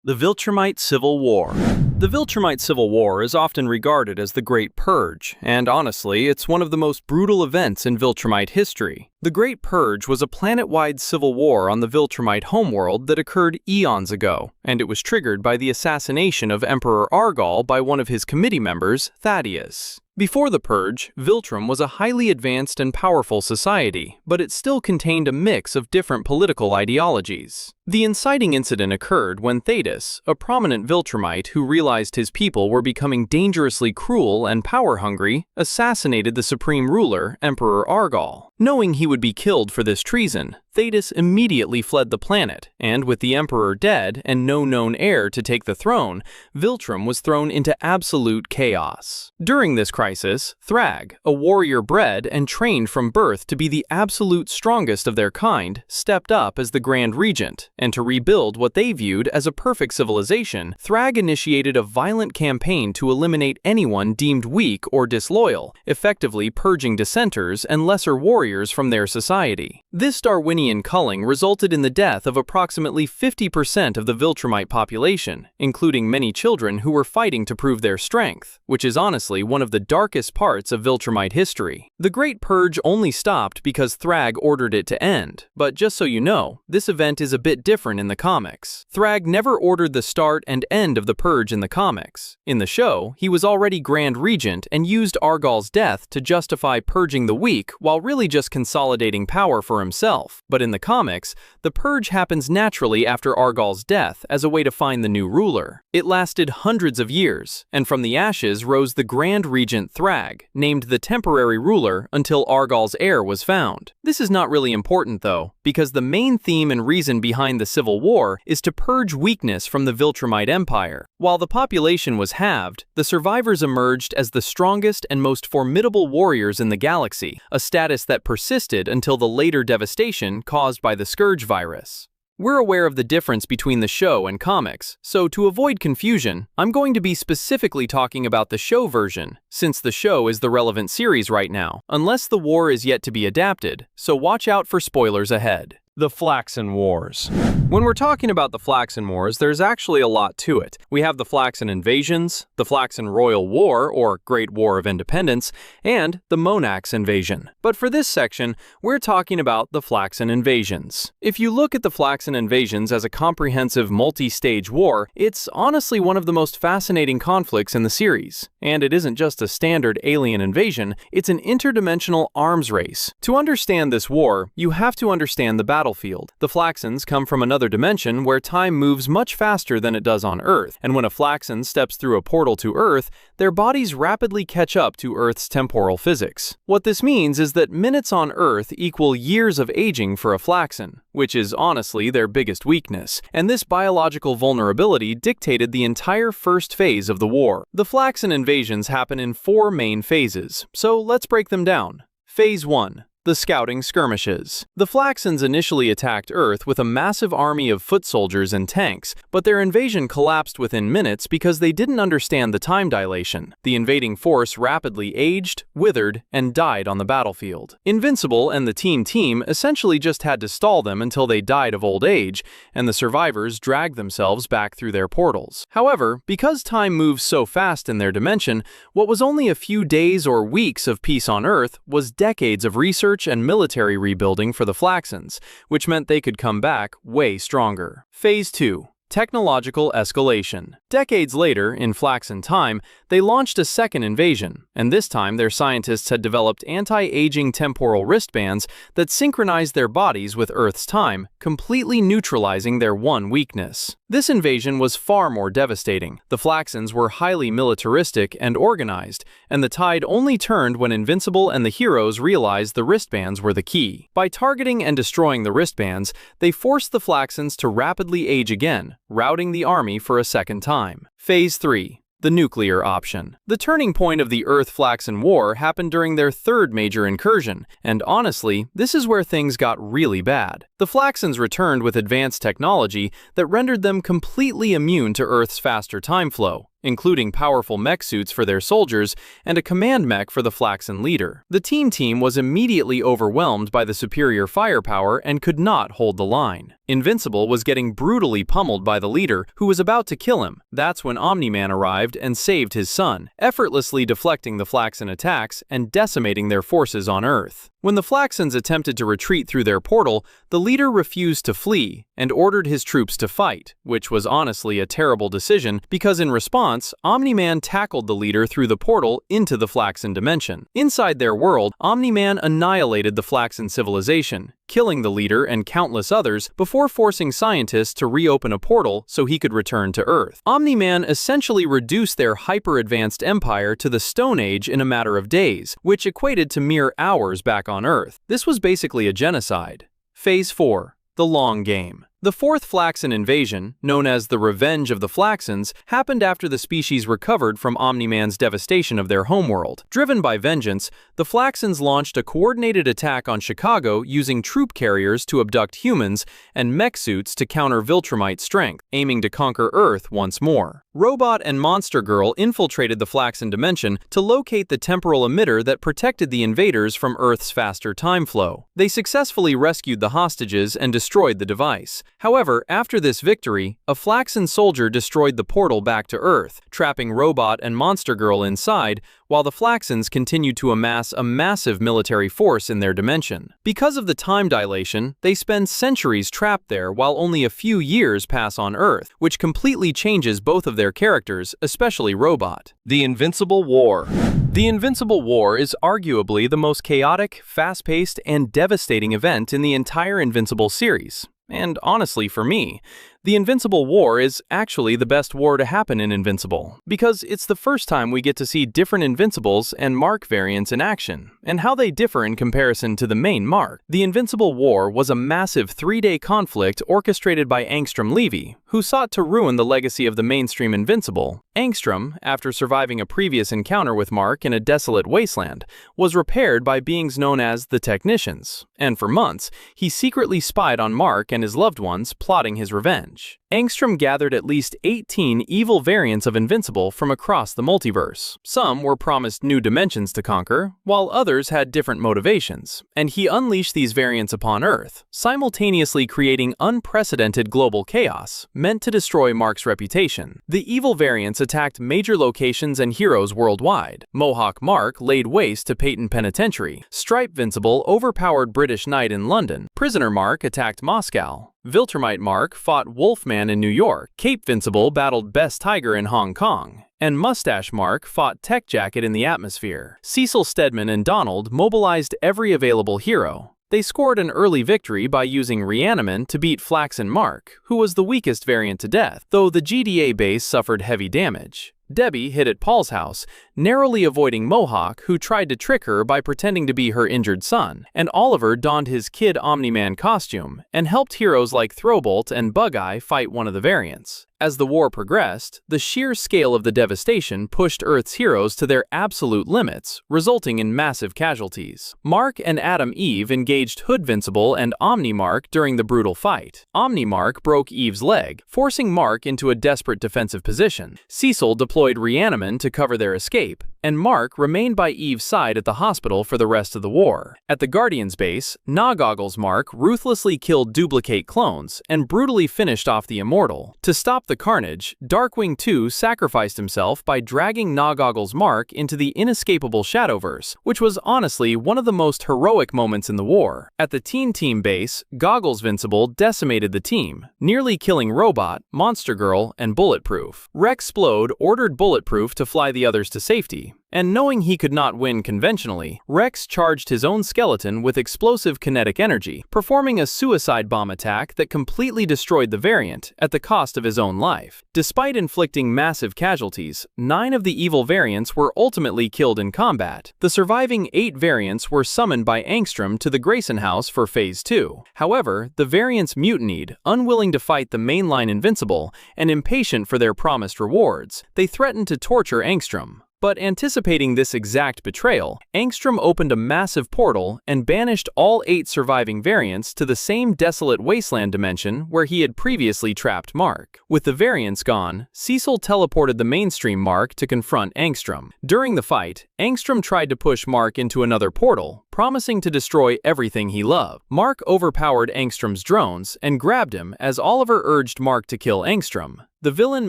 The Viltrumite Civil War. The Viltrumite Civil War is often regarded as the Great Purge, and honestly, it's one of the most brutal events in Viltrumite history. The Great Purge was a planet-wide civil war on the Viltrumite homeworld that occurred eons ago, and it was triggered by the assassination of Emperor Argal by one of his committee members, Thaddeus. Before the Purge, Viltrum was a highly advanced and powerful society, but it still contained a mix of different political ideologies. The inciting incident occurred when Thaddeus, a prominent Viltrumite who realized his people were becoming dangerously cruel and power-hungry, assassinated the supreme ruler, Emperor Argal. Knowing he would be killed for this treason, Thaddeus immediately fled the planet, and with the Emperor dead and no known heir to take the throne, Viltrum was thrown into absolute chaos. During this crisis, Thragg, a warrior bred and trained from birth to be the absolute strongest of their kind, stepped up as the Grand Regent, and to rebuild what they viewed as a perfect civilization, Thragg initiated a violent campaign to eliminate anyone deemed weak or disloyal, effectively purging dissenters and lesser warriors from their society. This Darwinian culling resulted in the death of approximately 50% of the Viltrumite population, including many children who were fighting to prove their strength, which is honestly one of the darkest parts of Viltrumite history. The Great Purge only stopped because Thragg ordered it to end, but just so you know, this event is a bit different in the comics. Thragg never ordered the start and end of the Purge in the comics. In the show, he was already Grand Regent and used Argal's death to justify purging the weak while really just consolidating power for himself. But in the comics, the Purge happens naturally after Argal's death as a way to find the new ruler. It lasted hundreds of years, and from the ashes rose the Grand Regent Thragg, named the temporary ruler until Argal's heir was found. This is not really important though, because the main theme and reason behind the Civil War is to purge weakness from the Viltrumite Empire. While the population was halved, the survivors emerged as the strongest and most formidable warriors in the galaxy, a status that persisted until the later devastation caused by the Scourge virus. We're aware of the difference between the show and comics, so to avoid confusion, I'm going to be specifically talking about the show version, since the show is the relevant series right now, unless the war is yet to be adapted, so watch out for spoilers ahead. The Flaxan Wars. When we're talking about the Flaxan Wars, there's actually a lot to it. We have the Flaxan invasions, the Flaxan Royal War, or Great War of Independence, and the Monax invasion. But for this section, we're talking about the Flaxan invasions. If you look at the Flaxan invasions as a comprehensive multi-stage war, it's honestly one of the most fascinating conflicts in the series. And it isn't just a standard alien invasion, it's an interdimensional arms race. To understand this war, you have to understand the battlefield. The Flaxans come from another dimension where time moves much faster than it does on Earth, and when a Flaxan steps through a portal to Earth, their bodies rapidly catch up to Earth's temporal physics. What this means is that minutes on Earth equal years of aging for a Flaxan, which is honestly their biggest weakness, and this biological vulnerability dictated the entire first phase of the war. The Flaxan invasions happen in 4 main phases, so let's break them down. Phase 1. The Scouting Skirmishes. The Flaxans initially attacked Earth with a massive army of foot soldiers and tanks, but their invasion collapsed within minutes because they didn't understand the time dilation. The invading force rapidly aged, withered, and died on the battlefield. Invincible and the team essentially just had to stall them until they died of old age, and the survivors dragged themselves back through their portals. However, because time moves so fast in their dimension, what was only a few days or weeks of peace on Earth was decades of research and military rebuilding for the Flaxans, which meant they could come back way stronger. Phase 2. Technological escalation. Decades later, in Flaxan time, they launched a second invasion, and this time their scientists had developed anti-aging temporal wristbands that synchronized their bodies with Earth's time, completely neutralizing their one weakness. This invasion was far more devastating. The Flaxans were highly militaristic and organized, and the tide only turned when Invincible and the heroes realized the wristbands were the key. By targeting and destroying the wristbands, they forced the Flaxans to rapidly age again, routing the army for a second time. Phase 3. The nuclear option. The turning point of the Earth-Flaxan War happened during their third major incursion, and honestly, this is where things got really bad. The Flaxans returned with advanced technology that rendered them completely immune to Earth's faster time flow, including powerful mech suits for their soldiers and a command mech for the Flaxan leader. The team was immediately overwhelmed by the superior firepower and could not hold the line. Invincible was getting brutally pummeled by the leader, who was about to kill him. That's when Omni-Man arrived and saved his son, effortlessly deflecting the Flaxan attacks and decimating their forces on Earth. When the Flaxans attempted to retreat through their portal, the leader refused to flee and ordered his troops to fight, which was honestly a terrible decision because in response, Omni-Man tackled the leader through the portal into the Flaxan dimension. Inside their world, Omni-Man annihilated the Flaxan civilization, killing the leader and countless others before forcing scientists to reopen a portal so he could return to Earth. Omni-Man essentially reduced their hyper-advanced empire to the Stone Age in a matter of days, which equated to mere hours back on Earth. This was basically a genocide. Phase 4. The Long Game. The fourth Flaxan invasion, known as the Revenge of the Flaxans, happened after the species recovered from Omni-Man's devastation of their homeworld. Driven by vengeance, the Flaxans launched a coordinated attack on Chicago using troop carriers to abduct humans and mech suits to counter Viltrumite strength, aiming to conquer Earth once more. Robot and Monster Girl infiltrated the Flaxan dimension to locate the temporal emitter that protected the invaders from Earth's faster time flow. They successfully rescued the hostages and destroyed the device. However, after this victory, a Flaxan soldier destroyed the portal back to Earth, trapping Robot and Monster Girl inside, while the Flaxans continued to amass a massive military force in their dimension. Because of the time dilation, they spend centuries trapped there while only a few years pass on Earth, which completely changes both of their characters, especially Robot. The Invincible War. The Invincible War is arguably the most chaotic, fast-paced, and devastating event in the entire Invincible series. And honestly, for me, the Invincible War is actually the best war to happen in Invincible, because it's the first time we get to see different Invincibles and Mark variants in action, and how they differ in comparison to the main Mark. The Invincible War was a massive 3-day conflict orchestrated by Angstrom Levy, who sought to ruin the legacy of the mainstream Invincible. Angstrom, after surviving a previous encounter with Mark in a desolate wasteland, was repaired by beings known as the Technicians, and for months, he secretly spied on Mark and his loved ones, plotting his revenge. Angstrom gathered at least 18 evil variants of Invincible from across the multiverse. Some were promised new dimensions to conquer, while others had different motivations, and he unleashed these variants upon Earth, simultaneously creating unprecedented global chaos, meant to destroy Mark's reputation. The evil variants attacked major locations and heroes worldwide. Mohawk Mark laid waste to Peyton Penitentiary. Stripe Vincible overpowered British Knight in London. Prisoner Mark attacked Moscow. Viltrumite Mark fought Wolfman in New York. Cape Vincible battled Best Tiger in Hong Kong. And Mustache Mark fought Tech Jacket in the atmosphere. Cecil Stedman and Donald mobilized every available hero. They scored an early victory by using Reaniman to beat Flaxan Mark, who was the weakest variant to death, though the GDA base suffered heavy damage. Debbie hid at Paul's house, narrowly avoiding Mohawk, who tried to trick her by pretending to be her injured son, and Oliver donned his Kid Omni-Man costume and helped heroes like Throwbolt and Bug-Eye fight one of the variants. As the war progressed, the sheer scale of the devastation pushed Earth's heroes to their absolute limits, resulting in massive casualties. Mark and Adam Eve engaged Hoodvincible and Omni-Mark during the brutal fight. Omni-Mark broke Eve's leg, forcing Mark into a desperate defensive position. Cecil deployed Reaniman to cover their escape, and Mark remained by Eve's side at the hospital for the rest of the war. At the Guardian's base, Nogoggles Mark ruthlessly killed duplicate clones and brutally finished off the Immortal. To stop the carnage, Darkwing 2 sacrificed himself by dragging Nogoggles Mark into the inescapable Shadowverse, which was honestly one of the most heroic moments in the war. At the Teen Team base, Goggles Vincible decimated the team, nearly killing Robot, Monster Girl, and Bulletproof. Rexplode ordered Bulletproof to fly the others to safety, and knowing he could not win conventionally, Rex charged his own skeleton with explosive kinetic energy, performing a suicide bomb attack that completely destroyed the variant at the cost of his own life. Despite inflicting massive casualties, 9 of the evil variants were ultimately killed in combat. The surviving 8 variants were summoned by Angstrom to the Grayson House for Phase 2. However, the variants mutinied, unwilling to fight the mainline Invincible and impatient for their promised rewards. They threatened to torture Angstrom. But anticipating this exact betrayal, Angstrom opened a massive portal and banished all 8 surviving variants to the same desolate wasteland dimension where he had previously trapped Mark. With the variants gone, Cecil teleported the mainstream Mark to confront Angstrom. During the fight, Angstrom tried to push Mark into another portal, promising to destroy everything he loved. Mark overpowered Angstrom's drones and grabbed him as Oliver urged Mark to kill Angstrom. The villain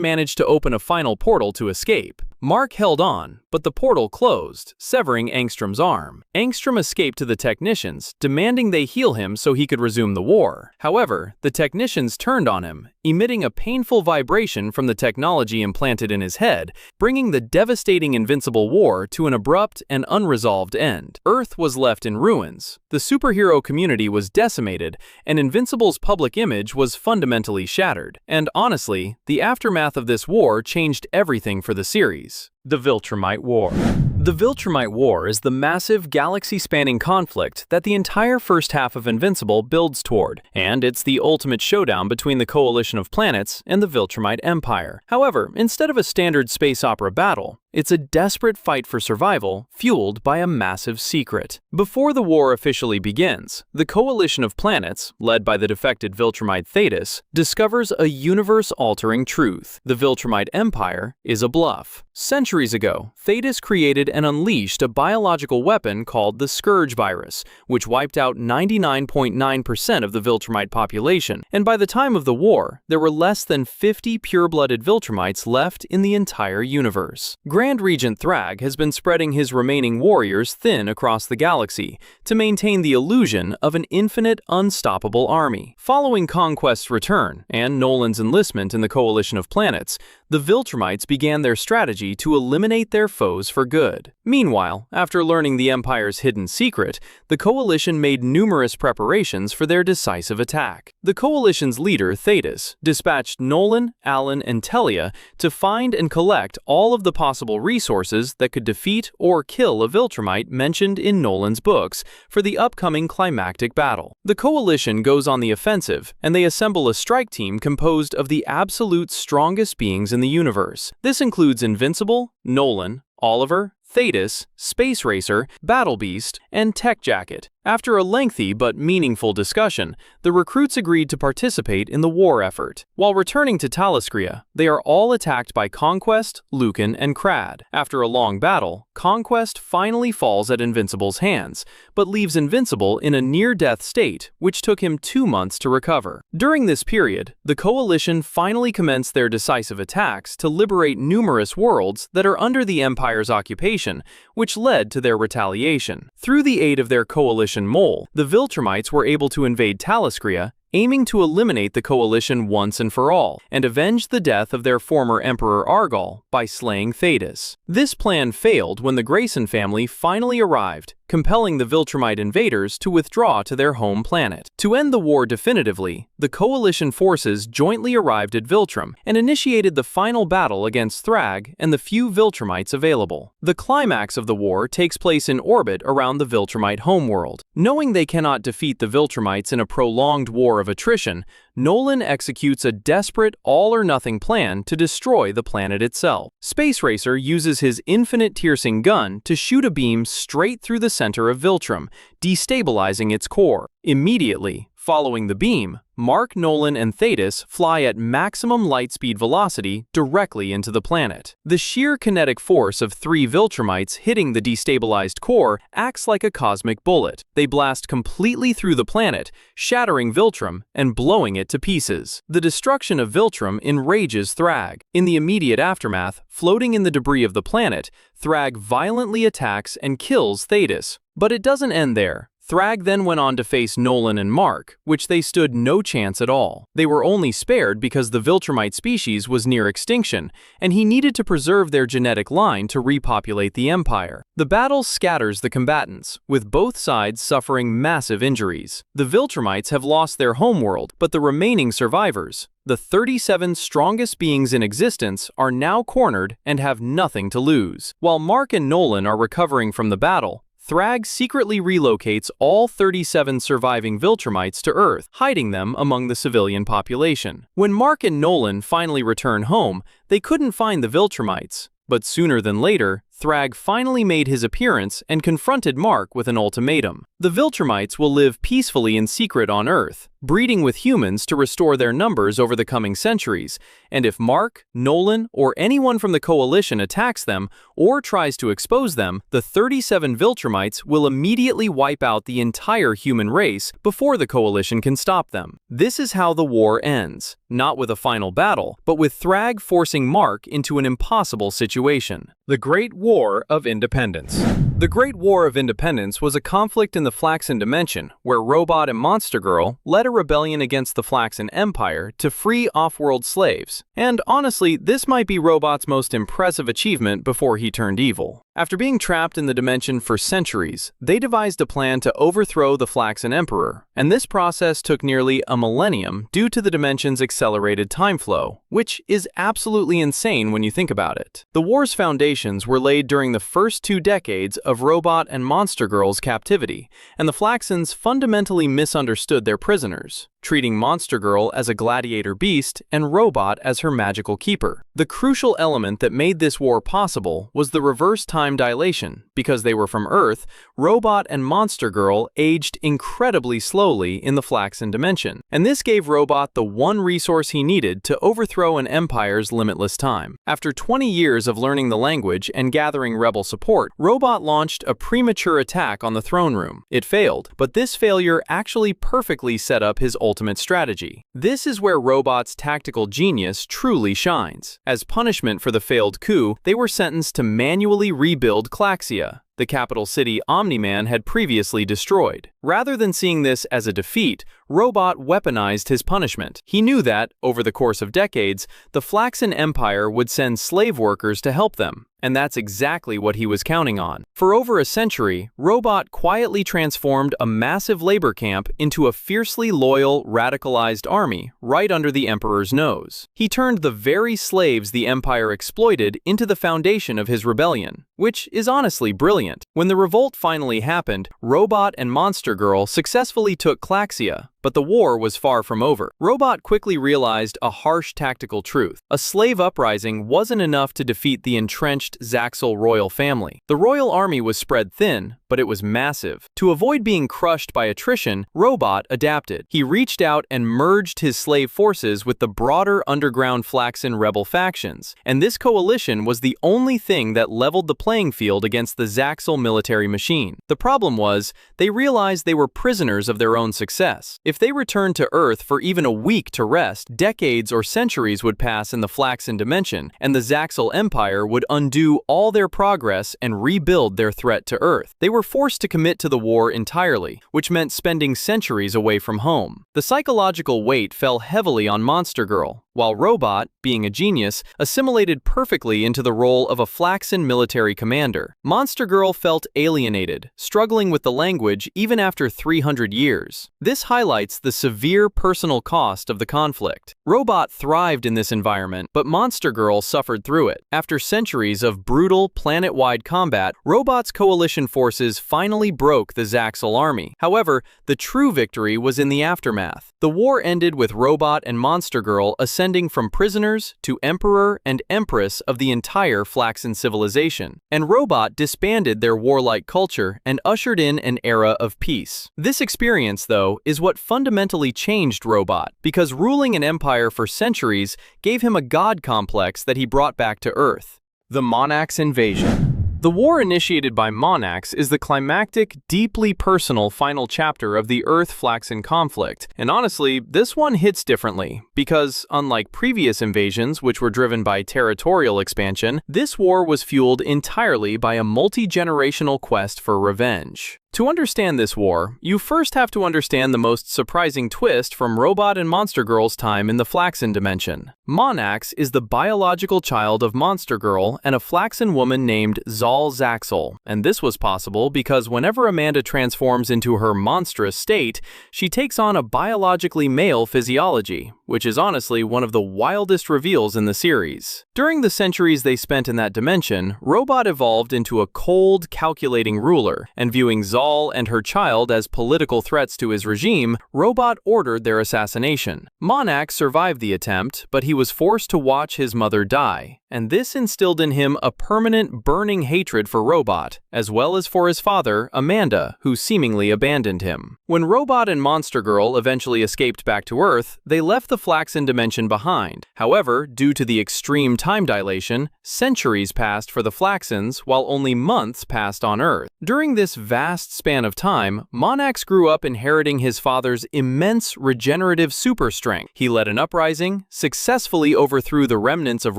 managed to open a final portal to escape. Mark held on, but the portal closed, severing Angstrom's arm. Angstrom escaped to the technicians, demanding they heal him so he could resume the war. However, the technicians turned on him, emitting a painful vibration from the technology implanted in his head, bringing the devastating Invincible War to an abrupt and unresolved end. Earth was left in ruins. The superhero community was decimated, and Invincible's public image was fundamentally shattered. And honestly, the aftermath of this war changed everything for the series. The Viltrumite War. The Viltrumite War is the massive, galaxy-spanning conflict that the entire first half of Invincible builds toward, and it's the ultimate showdown between the coalition of planets and the Viltrumite Empire. However, instead of a standard space opera battle, it's a desperate fight for survival, fueled by a massive secret. Before the war officially begins, the coalition of planets, led by the defected Viltrumite Thetis, discovers a universe-altering truth. The Viltrumite Empire is a bluff. Centuries ago, Thetis created and unleashed a biological weapon called the Scourge virus, which wiped out 99.9% of the Viltrumite population, and by the time of the war, there were less than 50 pure-blooded Viltrumites left in the entire universe. Grand Regent Thragg has been spreading his remaining warriors thin across the galaxy to maintain the illusion of an infinite, unstoppable army. Following Conquest's return and Nolan's enlistment in the coalition of planets, the Viltrumites began their strategy to eliminate their foes for good. Meanwhile, after learning the Empire's hidden secret, the coalition made numerous preparations for their decisive attack. The coalition's leader, Thetis, dispatched Nolan, Alan, and Telia to find and collect all of the possible resources that could defeat or kill a Viltrumite mentioned in Nolan's books for the upcoming climactic battle. The coalition goes on the offensive, and they assemble a strike team composed of the absolute strongest beings in the universe. This includes Invincible, Nolan, Oliver, Thetis, Space Racer, Battle Beast, and Tech Jacket. After a lengthy but meaningful discussion, the recruits agreed to participate in the war effort. While returning to Taliscria, they are all attacked by Conquest, Lucan, and Crad. After a long battle, Conquest finally falls at Invincible's hands, but leaves Invincible in a near-death state, which took him 2 months to recover. During this period, the Coalition finally commenced their decisive attacks to liberate numerous worlds that are under the Empire's occupation, which led to their retaliation. Through the aid of their Coalition mole, the Viltrumites were able to invade Taliscria, aiming to eliminate the coalition once and for all, and avenge the death of their former Emperor Argal by slaying Thetis. This plan failed when the Grayson family finally arrived, compelling the Viltrumite invaders to withdraw to their home planet. To end the war definitively, the coalition forces jointly arrived at Viltrum and initiated the final battle against Thragg and the few Viltrumites available. The climax of the war takes place in orbit around the Viltrumite homeworld. Knowing they cannot defeat the Viltrumites in a prolonged war of attrition, Nolan executes a desperate all-or-nothing plan to destroy the planet itself. Space Racer uses his infinite piercing gun to shoot a beam straight through the center of Viltrum, destabilizing its core. Immediately, following the beam, Mark, Nolan, and Thetis fly at maximum light speed velocity directly into the planet. The sheer kinetic force of 3 Viltrumites hitting the destabilized core acts like a cosmic bullet. They blast completely through the planet, shattering Viltrum and blowing it to pieces. The destruction of Viltrum enrages Thragg. In the immediate aftermath, floating in the debris of the planet, Thragg violently attacks and kills Thetis. But it doesn't end there. Thragg then went on to face Nolan and Mark, which they stood no chance at all. They were only spared because the Viltrumite species was near extinction, and he needed to preserve their genetic line to repopulate the Empire. The battle scatters the combatants, with both sides suffering massive injuries. The Viltrumites have lost their homeworld, but the remaining survivors, the 37 strongest beings in existence, are now cornered and have nothing to lose. While Mark and Nolan are recovering from the battle, Thragg secretly relocates all 37 surviving Viltrumites to Earth, hiding them among the civilian population. When Mark and Nolan finally return home, they couldn't find the Viltrumites. But sooner than later, Thragg finally made his appearance and confronted Mark with an ultimatum. The Viltrumites will live peacefully in secret on Earth, breeding with humans to restore their numbers over the coming centuries, and if Mark, Nolan, or anyone from the Coalition attacks them or tries to expose them, the 37 Viltrumites will immediately wipe out the entire human race before the Coalition can stop them. This is how the war ends, not with a final battle, but with Thragg forcing Mark into an impossible situation. The Great War of Independence. The Great War of Independence was a conflict in the Flaxan dimension, where Robot and Monster Girl led a rebellion against the Flaxan Empire to free off-world slaves. And honestly, this might be Robot's most impressive achievement before he turned evil. After being trapped in the dimension for centuries, they devised a plan to overthrow the Flaxan Emperor, and this process took nearly a millennium due to the dimension's accelerated time flow, which is absolutely insane when you think about it. The war's foundations were laid during the first 2 decades of Robot and Monster Girl's captivity, and the Flaxans fundamentally misunderstood their prisoners, treating Monster Girl as a gladiator beast and Robot as her magical keeper. The crucial element that made this war possible was the reverse time dilation. Because they were from Earth, Robot and Monster Girl aged incredibly slowly in the Flaxan dimension, and this gave Robot the one resource he needed to overthrow an empire's limitless time. After 20 years of learning the language and gathering rebel support, Robot launched a premature attack on the throne room. It failed, but this failure actually perfectly set up his ultimate strategy. This is where Robot's tactical genius truly shines. As punishment for the failed coup, they were sentenced to manually rebuild Klaxia, the capital city Omni-Man had previously destroyed. Rather than seeing this as a defeat, Robot weaponized his punishment. He knew that, over the course of decades, the Flaxan Empire would send slave workers to help them, and that's exactly what he was counting on. For over a century, Robot quietly transformed a massive labor camp into a fiercely loyal, radicalized army right under the Emperor's nose. He turned the very slaves the Empire exploited into the foundation of his rebellion, which is honestly brilliant. When the revolt finally happened, Robot and Monster Girl successfully took Klaxia, but the war was far from over. Robot quickly realized a harsh tactical truth. A slave uprising wasn't enough to defeat the entrenched Zaxel royal family. The royal army was spread thin, but it was massive. To avoid being crushed by attrition, Robot adapted. He reached out and merged his slave forces with the broader underground Flaxan rebel factions, and this coalition was the only thing that leveled the playing field against the Zaxel military machine. The problem was, they realized they were prisoners of their own success. If they returned to Earth for even a week to rest, decades or centuries would pass in the Flaxan dimension, and the Zaxel Empire would undo all their progress and rebuild their threat to Earth. They were forced to commit to the war entirely, which meant spending centuries away from home. The psychological weight fell heavily on Monster Girl, while Robot, being a genius, assimilated perfectly into the role of a Flaxan military commander. Monster Girl felt alienated, struggling with the language even after 300 years. This highlights the severe personal cost of the conflict. Robot thrived in this environment, but Monster Girl suffered through it. After centuries of brutal, planet-wide combat, Robot's coalition forces finally broke the Zaxel army. However, the true victory was in the aftermath. The war ended with Robot and Monster Girl ascending from prisoners to Emperor and Empress of the entire Flaxan civilization, and Robot disbanded their warlike culture and ushered in an era of peace. This experience, though, is what fundamentally changed Robot, because ruling an empire for centuries gave him a god complex that he brought back to Earth. The Monax invasion. The war initiated by Monax is the climactic, deeply personal final chapter of the Earth-Flaxan conflict, and honestly, this one hits differently, because unlike previous invasions which were driven by territorial expansion, this war was fueled entirely by a multi-generational quest for revenge. To understand this war, you first have to understand the most surprising twist from Robot and Monster Girl's time in the Flaxan dimension. Monax is the biological child of Monster Girl and a Flaxan woman named Zal Zaxel, and this was possible because whenever Amanda transforms into her monstrous state, she takes on a biologically male physiology, which is honestly one of the wildest reveals in the series. During the centuries they spent in that dimension, Robot evolved into a cold, calculating ruler, and viewing Zal and her child as political threats to his regime, Robot ordered their assassination. Monax survived the attempt, but he was forced to watch his mother die, and this instilled in him a permanent, burning hatred for Robot, as well as for his father, Amanda, who seemingly abandoned him. When Robot and Monster Girl eventually escaped back to Earth, they left the Flaxan dimension behind. However, due to the extreme time dilation, centuries passed for the Flaxans, while only months passed on Earth. During this vast span of time, Monax grew up inheriting his father's immense regenerative super strength. He led an uprising, successfully overthrew the remnants of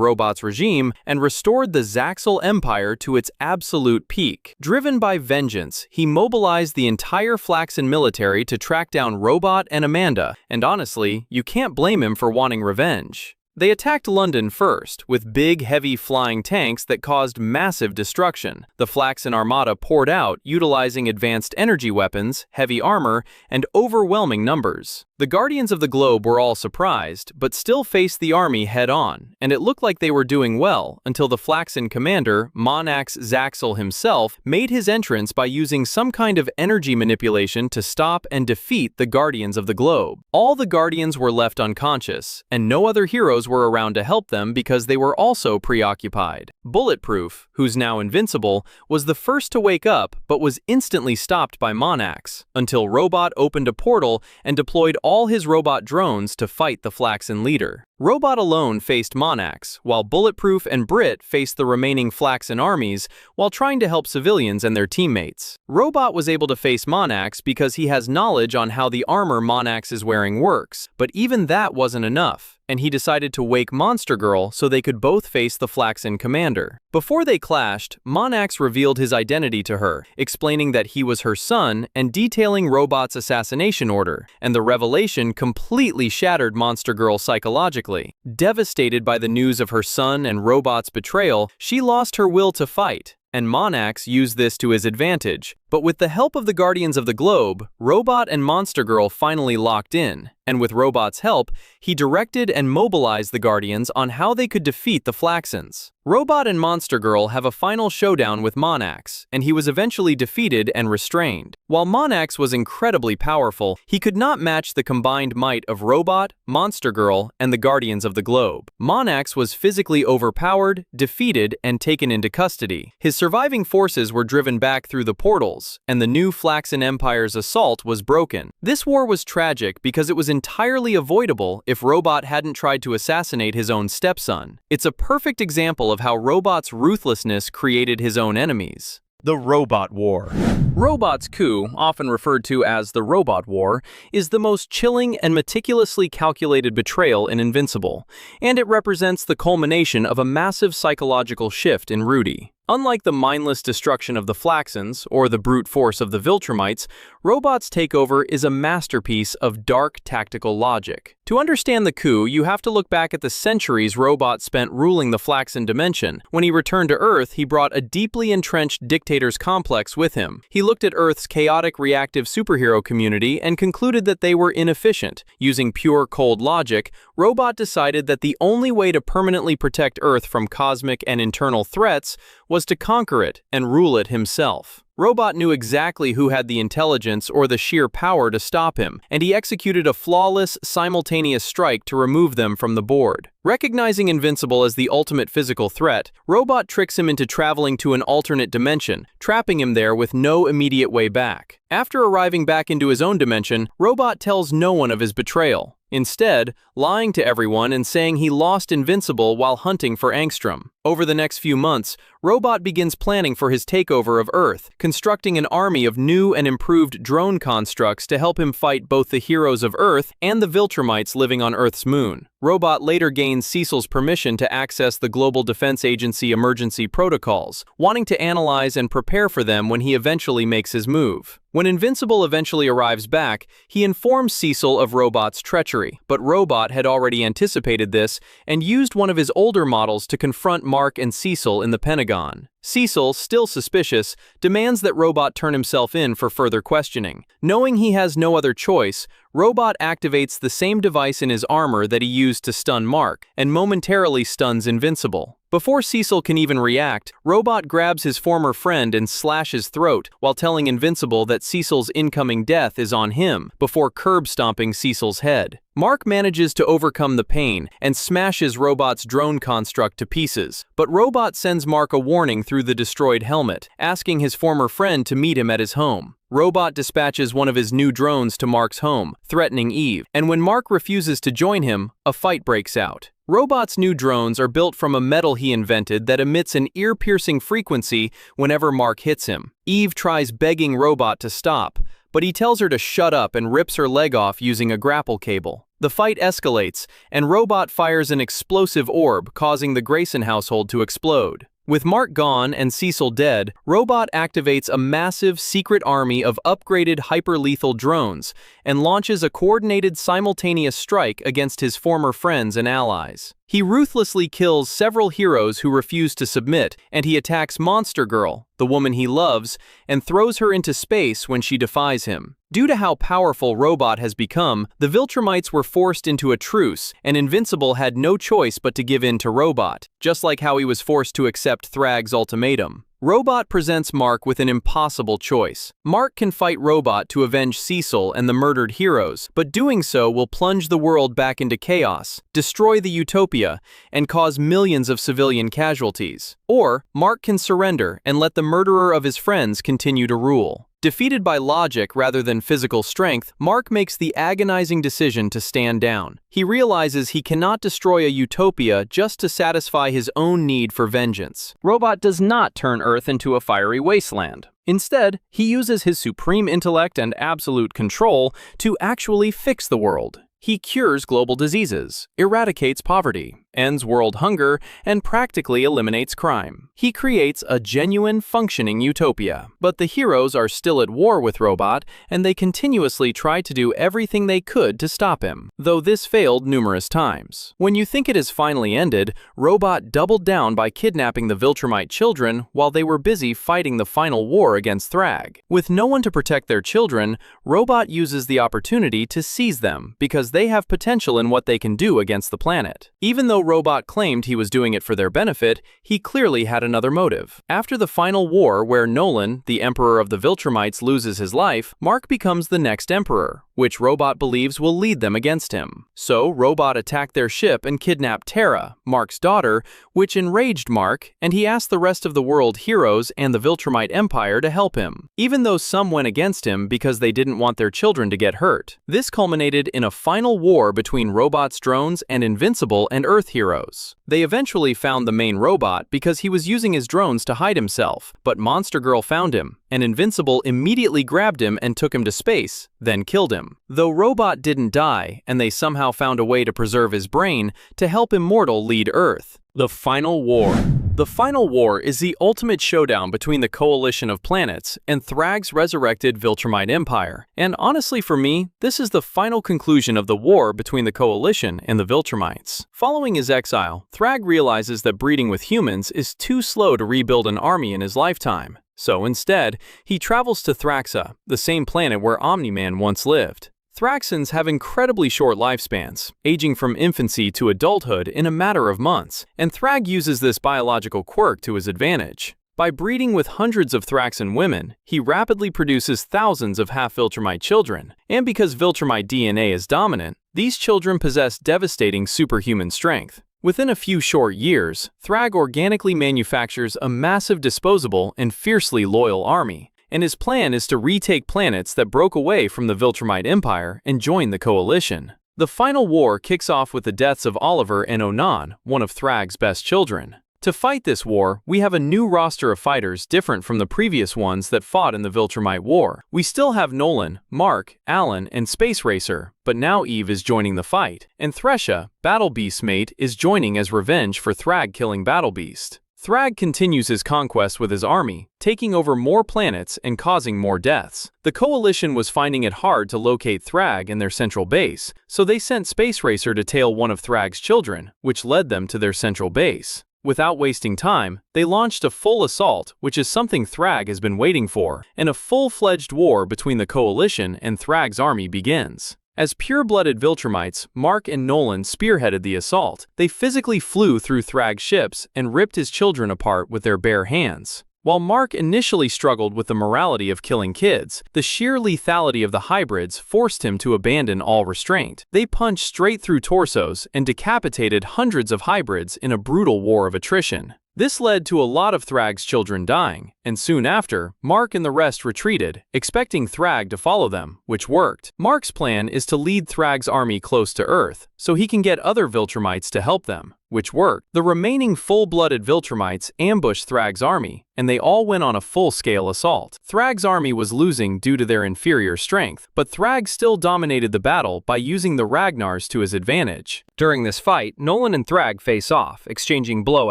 Robot's regime, and restored the Zaxel Empire to its absolute peak. Driven by vengeance, he mobilized the entire Flaxan military to track down Robot and Amanda, and honestly, you can't blame him for wanting revenge. They attacked London first, with big, heavy flying tanks that caused massive destruction. The Flaxan armada poured out, utilizing advanced energy weapons, heavy armor, and overwhelming numbers. The Guardians of the Globe were all surprised, but still faced the army head-on, and it looked like they were doing well until the Flaxan commander, Monax Zaxel himself, made his entrance by using some kind of energy manipulation to stop and defeat the Guardians of the Globe. All the Guardians were left unconscious, and no other heroes were around to help them because they were also preoccupied. Bulletproof, who's now invincible, was the first to wake up but was instantly stopped by Monax, until Robot opened a portal and deployed all his robot drones to fight the Flaxan leader. Robot alone faced Monax, while Bulletproof and Brit faced the remaining Flaxan armies while trying to help civilians and their teammates. Robot was able to face Monax because he has knowledge on how the armor Monax is wearing works, but even that wasn't enough, and he decided to wake Monster Girl so they could both face the Flaxan commander. Before they clashed, Monax revealed his identity to her, explaining that he was her son and detailing Robot's assassination order, and the revelation completely shattered Monster Girl psychologically. Devastated by the news of her son and Robot's betrayal, she lost her will to fight, and Monax used this to his advantage. But with the help of the Guardians of the Globe, Robot and Monster Girl finally locked in, and with Robot's help, he directed and mobilized the Guardians on how they could defeat the Flaxans. Robot and Monster Girl have a final showdown with Monax, and he was eventually defeated and restrained. While Monax was incredibly powerful, he could not match the combined might of Robot, Monster Girl, and the Guardians of the Globe. Monax was physically overpowered, defeated, and taken into custody. His surviving forces were driven back through the portals, and the new Flaxan Empire's assault was broken. This war was tragic because it was entirely avoidable if Robot hadn't tried to assassinate his own stepson. It's a perfect example of how Robot's ruthlessness created his own enemies. The Robot War. Robot's coup, often referred to as the Robot War, is the most chilling and meticulously calculated betrayal in Invincible, and it represents the culmination of a massive psychological shift in Rudy. Unlike the mindless destruction of the Flaxans or the brute force of the Viltrumites, Robot's takeover is a masterpiece of dark tactical logic. To understand the coup, you have to look back at the centuries Robot spent ruling the Flaxan dimension. When he returned to Earth, he brought a deeply entrenched dictator's complex with him. He looked at Earth's chaotic reactive superhero community and concluded that they were inefficient. Using pure cold logic, Robot decided that the only way to permanently protect Earth from cosmic and internal threats was to conquer it and rule it himself. Robot knew exactly who had the intelligence or the sheer power to stop him, and he executed a flawless, simultaneous strike to remove them from the board. Recognizing Invincible as the ultimate physical threat, Robot tricks him into traveling to an alternate dimension, trapping him there with no immediate way back. After arriving back into his own dimension, Robot tells no one of his betrayal, instead lying to everyone and saying he lost Invincible while hunting for Angstrom. Over the next few months, Robot begins planning for his takeover of Earth, constructing an army of new and improved drone constructs to help him fight both the heroes of Earth and the Viltrumites living on Earth's moon. Robot later gains Cecil's permission to access the Global Defense Agency emergency protocols, wanting to analyze and prepare for them when he eventually makes his move. When Invincible eventually arrives back, he informs Cecil of Robot's treachery, but Robot had already anticipated this and used one of his older models to confront Mark and Cecil in the Pentagon. Cecil, still suspicious, demands that Robot turn himself in for further questioning. Knowing he has no other choice, Robot activates the same device in his armor that he used to stun Mark, and momentarily stuns Invincible. Before Cecil can even react, Robot grabs his former friend and slashes his throat while telling Invincible that Cecil's incoming death is on him, before curb-stomping Cecil's head. Mark manages to overcome the pain and smashes Robot's drone construct to pieces, but Robot sends Mark a warning through the destroyed helmet, asking his former friend to meet him at his home. Robot dispatches one of his new drones to Mark's home, threatening Eve, and when Mark refuses to join him, a fight breaks out. Robot's new drones are built from a metal he invented that emits an ear-piercing frequency whenever Mark hits him. Eve tries begging Robot to stop, but he tells her to shut up and rips her leg off using a grapple cable. The fight escalates, and Robot fires an explosive orb, causing the Grayson household to explode. With Mark gone and Cecil dead, Robot activates a massive secret army of upgraded hyper-lethal drones and launches a coordinated simultaneous strike against his former friends and allies. He ruthlessly kills several heroes who refuse to submit, and he attacks Monster Girl, the woman he loves, and throws her into space when she defies him. Due to how powerful Robot has become, the Viltrumites were forced into a truce, and Invincible had no choice but to give in to Robot, just like how he was forced to accept Thragg's ultimatum. Robot presents Mark with an impossible choice. Mark can fight Robot to avenge Cecil and the murdered heroes, but doing so will plunge the world back into chaos, destroy the utopia, and cause millions of civilian casualties. Or, Mark can surrender and let the murderer of his friends continue to rule. Defeated by logic rather than physical strength, Mark makes the agonizing decision to stand down. He realizes he cannot destroy a utopia just to satisfy his own need for vengeance. Robot does not turn Earth into a fiery wasteland. Instead, he uses his supreme intellect and absolute control to actually fix the world. He cures global diseases, eradicates poverty, ends world hunger, and practically eliminates crime. He creates a genuine, functioning utopia. But the heroes are still at war with Robot, and they continuously try to do everything they could to stop him, though this failed numerous times. When you think it has finally ended, Robot doubled down by kidnapping the Viltrumite children while they were busy fighting the final war against Thragg. With no one to protect their children, Robot uses the opportunity to seize them because they have potential in what they can do against the planet. Even though Robot claimed he was doing it for their benefit, he clearly had another motive. After the final war where Nolan, the emperor of the Viltrumites, loses his life, Mark becomes the next emperor, which Robot believes will lead them against him. So Robot attacked their ship and kidnapped Terra, Mark's daughter, which enraged Mark, and he asked the rest of the world heroes and the Viltrumite Empire to help him, even though some went against him because they didn't want their children to get hurt. This culminated in a final war between Robot's drones and Invincible and Earth heroes. They eventually found the main Robot because he was using his drones to hide himself, but Monster Girl found him, and Invincible immediately grabbed him and took him to space, then killed him. Though Robot didn't die, and they somehow found a way to preserve his brain to help Immortal lead Earth. The Final War. The Final War is the ultimate showdown between the coalition of planets and Thragg's resurrected Viltrumite Empire. And honestly for me, this is the final conclusion of the war between the coalition and the Viltrumites. Following his exile, Thragg realizes that breeding with humans is too slow to rebuild an army in his lifetime. So instead, he travels to Thraxa, the same planet where Omni-Man once lived. Thraxans have incredibly short lifespans, aging from infancy to adulthood in a matter of months, and Thragg uses this biological quirk to his advantage. By breeding with hundreds of Thraxan women, he rapidly produces thousands of half-Viltrumite children, and because Viltrumite DNA is dominant, these children possess devastating superhuman strength. Within a few short years, Thragg organically manufactures a massive disposable and fiercely loyal army, and his plan is to retake planets that broke away from the Viltrumite Empire and join the coalition. The final war kicks off with the deaths of Oliver and Onan, one of Thragg's best children. To fight this war, we have a new roster of fighters different from the previous ones that fought in the Viltrumite War. We still have Nolan, Mark, Alan, and Space Racer, but now Eve is joining the fight, and Thresha, Battle Beast's mate, is joining as revenge for Thragg killing Battle Beast. Thragg continues his conquest with his army, taking over more planets and causing more deaths. The coalition was finding it hard to locate Thragg in their central base, so they sent Space Racer to tail one of Thragg's children, which led them to their central base. Without wasting time, they launched a full assault, which is something Thragg has been waiting for, and a full-fledged war between the coalition and Thragg's army begins. As pure-blooded Viltrumites, Mark and Nolan spearheaded the assault. They physically flew through Thragg's ships and ripped his children apart with their bare hands. While Mark initially struggled with the morality of killing kids, the sheer lethality of the hybrids forced him to abandon all restraint. They punched straight through torsos and decapitated hundreds of hybrids in a brutal war of attrition. This led to a lot of Thragg's children dying, and soon after, Mark and the rest retreated, expecting Thragg to follow them, which worked. Mark's plan is to lead Thragg's army close to Earth, so he can get other Viltrumites to help them, which worked. The remaining full-blooded Viltrumites ambushed Thragg's army, and they all went on a full-scale assault. Thragg's army was losing due to their inferior strength, but Thragg still dominated the battle by using the Ragnars to his advantage. During this fight, Nolan and Thragg face off, exchanging blow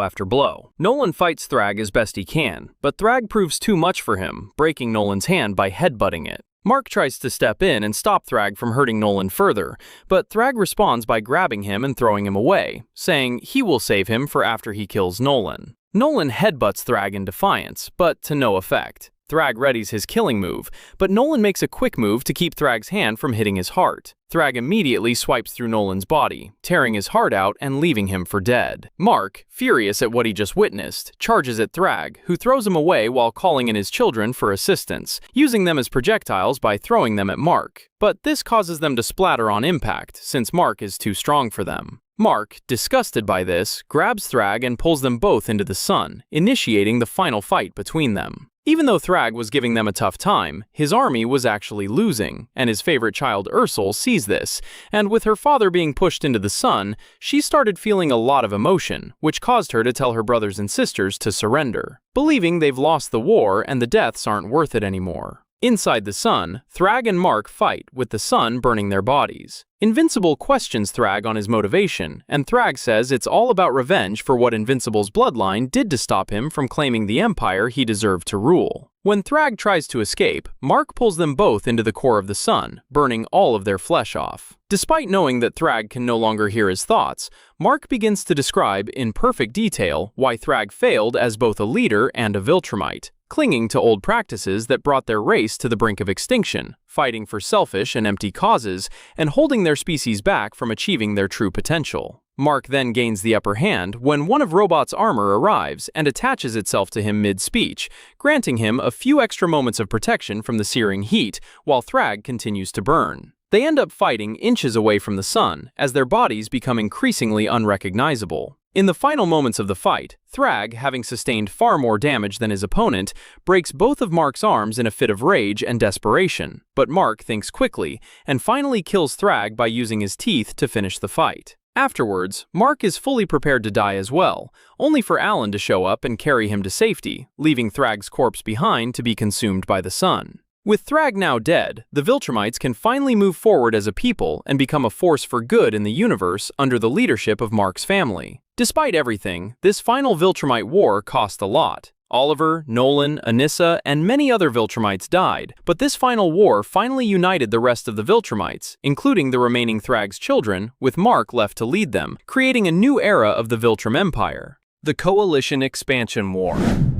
after blow. Nolan fights Thragg as best he can, but Thragg proves too much for him, breaking Nolan's hand by headbutting it. Mark tries to step in and stop Thragg from hurting Nolan further, but Thragg responds by grabbing him and throwing him away, saying he will save him for after he kills Nolan. Nolan headbutts Thragg in defiance, but to no effect. Thragg readies his killing move, but Nolan makes a quick move to keep Thragg's hand from hitting his heart. Thragg immediately swipes through Nolan's body, tearing his heart out and leaving him for dead. Mark, furious at what he just witnessed, charges at Thragg, who throws him away while calling in his children for assistance, using them as projectiles by throwing them at Mark. But this causes them to splatter on impact, since Mark is too strong for them. Mark, disgusted by this, grabs Thragg and pulls them both into the sun, initiating the final fight between them. Even though Thragg was giving them a tough time, his army was actually losing, and his favorite child Ursel sees this, and with her father being pushed into the sun, she started feeling a lot of emotion, which caused her to tell her brothers and sisters to surrender, believing they've lost the war and the deaths aren't worth it anymore. Inside the sun, Thragg and Mark fight, with the sun burning their bodies. Invincible questions Thragg on his motivation, and Thragg says it's all about revenge for what Invincible's bloodline did to stop him from claiming the empire he deserved to rule. When Thragg tries to escape, Mark pulls them both into the core of the sun, burning all of their flesh off. Despite knowing that Thragg can no longer hear his thoughts, Mark begins to describe in perfect detail why Thragg failed as both a leader and a Viltrumite, clinging to old practices that brought their race to the brink of extinction, fighting for selfish and empty causes, and holding their species back from achieving their true potential. Mark then gains the upper hand when one of Robot's armor arrives and attaches itself to him mid-speech, granting him a few extra moments of protection from the searing heat, while Thragg continues to burn. They end up fighting inches away from the sun, as their bodies become increasingly unrecognizable. In the final moments of the fight, Thragg, having sustained far more damage than his opponent, breaks both of Mark's arms in a fit of rage and desperation, but Mark thinks quickly and finally kills Thragg by using his teeth to finish the fight. Afterwards, Mark is fully prepared to die as well, only for Alan to show up and carry him to safety, leaving Thragg's corpse behind to be consumed by the sun. With Thragg now dead, the Viltrumites can finally move forward as a people and become a force for good in the universe under the leadership of Mark's family. Despite everything, this final Viltrumite War cost a lot. Oliver, Nolan, Anissa, and many other Viltrumites died, but this final war finally united the rest of the Viltrumites, including the remaining Thragg's children, with Mark left to lead them, creating a new era of the Viltrum Empire. The Coalition Expansion War.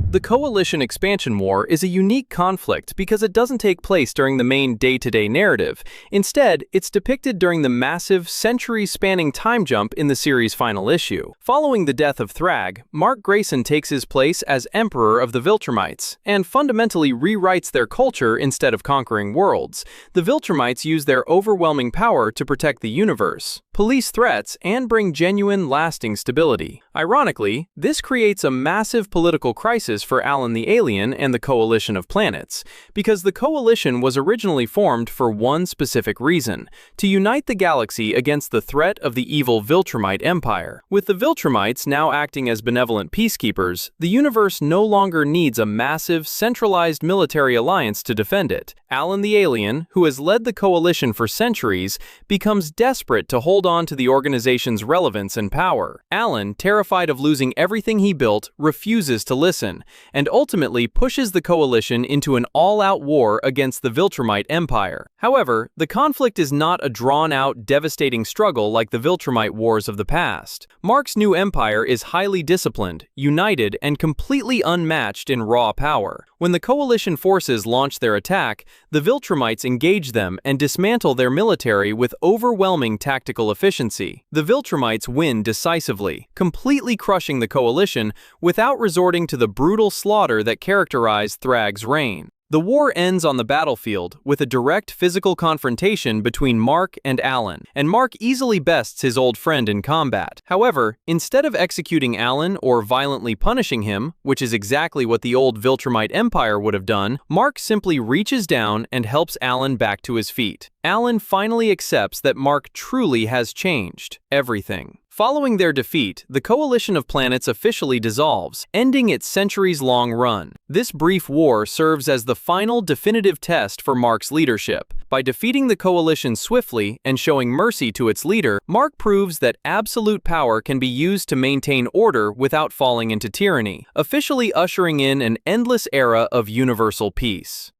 The Coalition Expansion War is a unique conflict because it doesn't take place during the main day-to-day narrative. Instead, it's depicted during the massive, century-spanning time jump in the series' final issue. Following the death of Thragg, Mark Grayson takes his place as Emperor of the Viltrumites, and fundamentally rewrites their culture instead of conquering worlds. The Viltrumites use their overwhelming power to protect the universe, police threats, and bring genuine, lasting stability. Ironically, this creates a massive political crisis for Alan the Alien and the Coalition of Planets, because the Coalition was originally formed for one specific reason: to unite the galaxy against the threat of the evil Viltrumite Empire. With the Viltrumites now acting as benevolent peacekeepers, the universe no longer needs a massive, centralized military alliance to defend it. Alan the Alien, who has led the Coalition for centuries, becomes desperate to hold on to the organization's relevance and power. Alan, terrified terrified of losing everything he built, refuses to listen, and ultimately pushes the coalition into an all-out war against the Viltrumite Empire. However, the conflict is not a drawn-out, devastating struggle like the Viltrumite Wars of the past. Mark's new empire is highly disciplined, united, and completely unmatched in raw power. When the coalition forces launch their attack, the Viltrumites engage them and dismantle their military with overwhelming tactical efficiency. The Viltrumites win decisively, completely crushing the coalition without resorting to the brutal slaughter that characterized Thragg's reign. The war ends on the battlefield with a direct physical confrontation between Mark and Alan, and Mark easily bests his old friend in combat. However, instead of executing Alan or violently punishing him, which is exactly what the old Viltrumite Empire would have done, Mark simply reaches down and helps Alan back to his feet. Alan finally accepts that Mark truly has changed everything. Following their defeat, the coalition of planets officially dissolves, ending its centuries-long run. This brief war serves as the final definitive test for Mark's leadership. By defeating the coalition swiftly and showing mercy to its leader, Mark proves that absolute power can be used to maintain order without falling into tyranny, officially ushering in an endless era of universal peace.